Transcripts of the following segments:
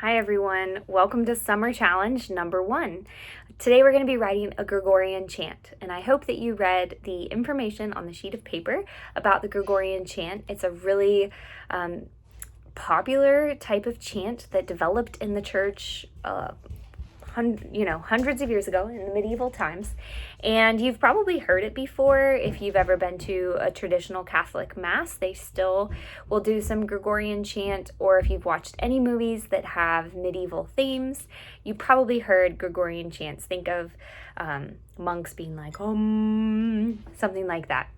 Hi everyone, welcome to Summer Challenge number 1. Today we're going to be writing a Gregorian chant, and I hope that you read the information on the sheet of paper about the Gregorian chant. It's a really popular type of chant that developed in the church hundreds of years ago in the medieval times, and you've probably heard it before. If you've ever been to a traditional Catholic mass, they still will do some Gregorian chant, or if you've watched any movies that have medieval themes, you probably heard Gregorian chants. Think of monks being like something like that.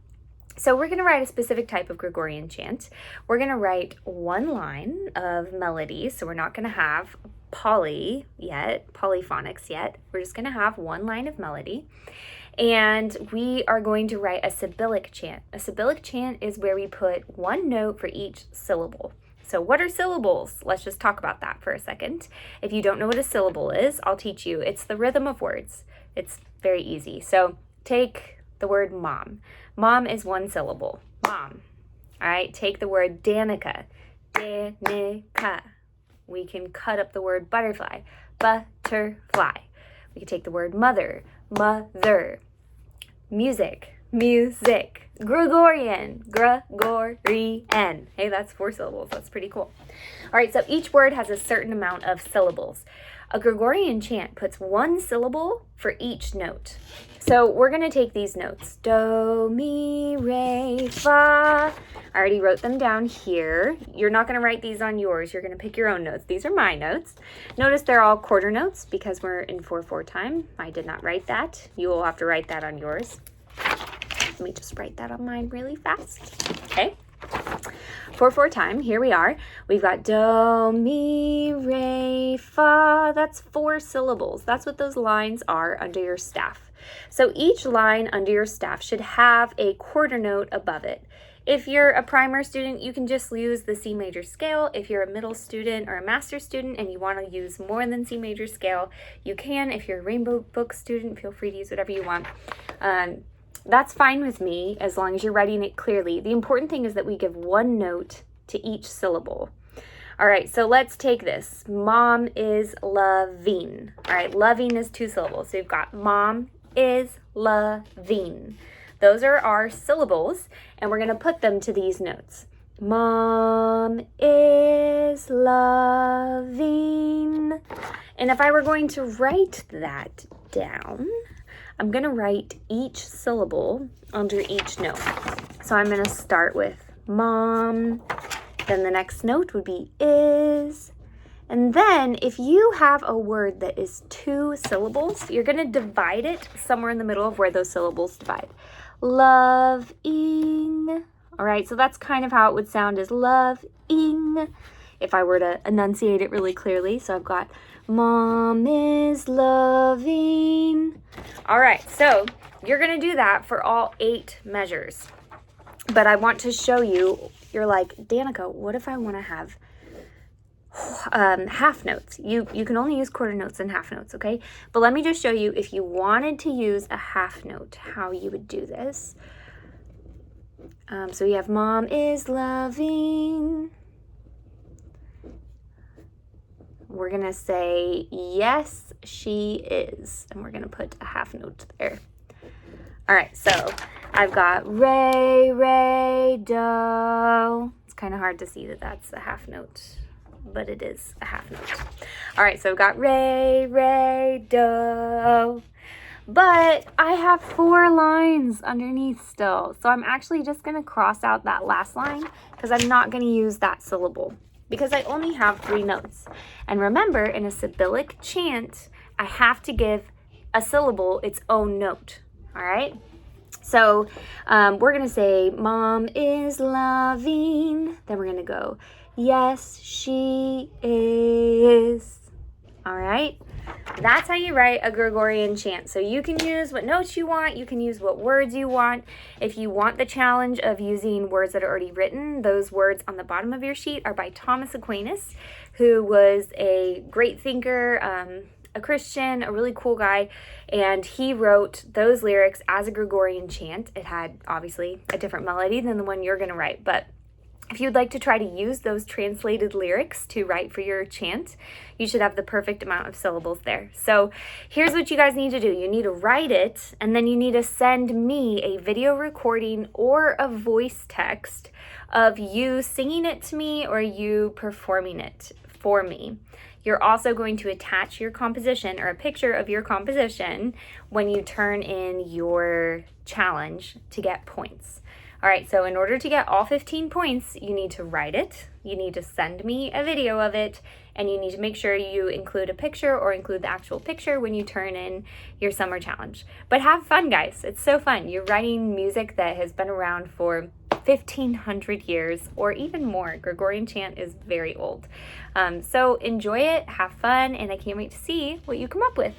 So we're going to write a specific type of Gregorian chant. We're going to write one line of melody, so we're not going to have polyphonics yet. We're just going to have one line of melody, and we are going to write a Sibyllic chant. A Sibyllic chant is where we put one note for each syllable. So what are syllables? Let's just talk about that for a second. If you don't know what a syllable is, I'll teach you. It's the rhythm of words. It's very easy. So take the word mom. Mom is one syllable. Mom. All right, take the word Danica. Danica. We can cut up the word butterfly. Butterfly. We can take the word mother. Mother. Music. Music. Gregorian. Gregorian. Hey, that's 4 syllables. That's pretty cool. All right, so each word has a certain amount of syllables. A Gregorian chant puts one syllable for each note. So we're going to take these notes. Do, mi, re, fa. I already wrote them down here. You're not going to write these on yours. You're going to pick your own notes. These are my notes. Notice they're all quarter notes because we're in 4/4 time. I did not write that. You will have to write that on yours. Let me just write that on mine really fast. Okay. 4/4 time. Here we are. We've got do, mi, re, fa. That's 4 syllables. That's what those lines are under your staff. So each line under your staff should have a quarter note above it. If you're a primer student, you can just use the C major scale. If you're a middle student or a master's student and you want to use more than C major scale, you can. If you're a Rainbow Book student, feel free to use whatever you want. That's fine with me as long as you're writing it clearly. The important thing is that we give one note to each syllable. All right, so let's take this. Mom is loving. All right, loving is 2 syllables. So you've got mom is loving. Those are our syllables, and we're going to put them to these notes. Mom is loving. And if I were going to write that down, I'm going to write each syllable under each note. So I'm going to start with mom, then the next note would be is, and then if you have a word that is 2 syllables, you're going to divide it somewhere in the middle of where those syllables divide. Loving. All right, so that's kind of how it would sound, as loving, if I were to enunciate it really clearly. So I've got mom is loving. All right, so you're going to do that for all 8 measures. But I want to show you, you're like, Danica, what if I want to have half notes? You can only use quarter notes and half notes, okay? But let me just show you, if you wanted to use a half note, how you would do this. So you have mom is loving. We're going to say, yes, she is. And we're going to put a half note there. All right, so I've got re, re, do. It's kind of hard to see that that's a half note, but it is a half note. All right, so I've got re, re, do. But I have 4 lines underneath still. So I'm actually just going to cross out that last line because I'm not going to use that syllable because I only have 3 notes. And remember, in a Sibyllic chant, I have to give a syllable its own note. All right? So we're going to say, mom is loving. Then we're going to go, yes, she is. All right? That's how you write a Gregorian chant. So you can use what notes you want. You can use what words you want. If you want the challenge of using words that are already written, those words on the bottom of your sheet are by Thomas Aquinas, who was a great thinker, a Christian, a really cool guy, and he wrote those lyrics as a Gregorian chant. It had obviously a different melody than the one you're going to write, but If you'd like to try to use those translated lyrics to write for your chant, you should have the perfect amount of syllables there. So here's what you guys need to do. You need to write it, and then you need to send me a video recording or a voice text of you singing it to me or you performing it for me. You're also going to attach your composition or a picture of your composition when you turn in your challenge to get points. All right, so in order to get all 15 points, you need to write it, you need to send me a video of it, and you need to make sure you include a picture or include the actual picture when you turn in your summer challenge. But have fun, guys. It's so fun. You're writing music that has been around for 1,500 years or even more. Gregorian chant is very old. So enjoy it, have fun, and I can't wait to see what you come up with.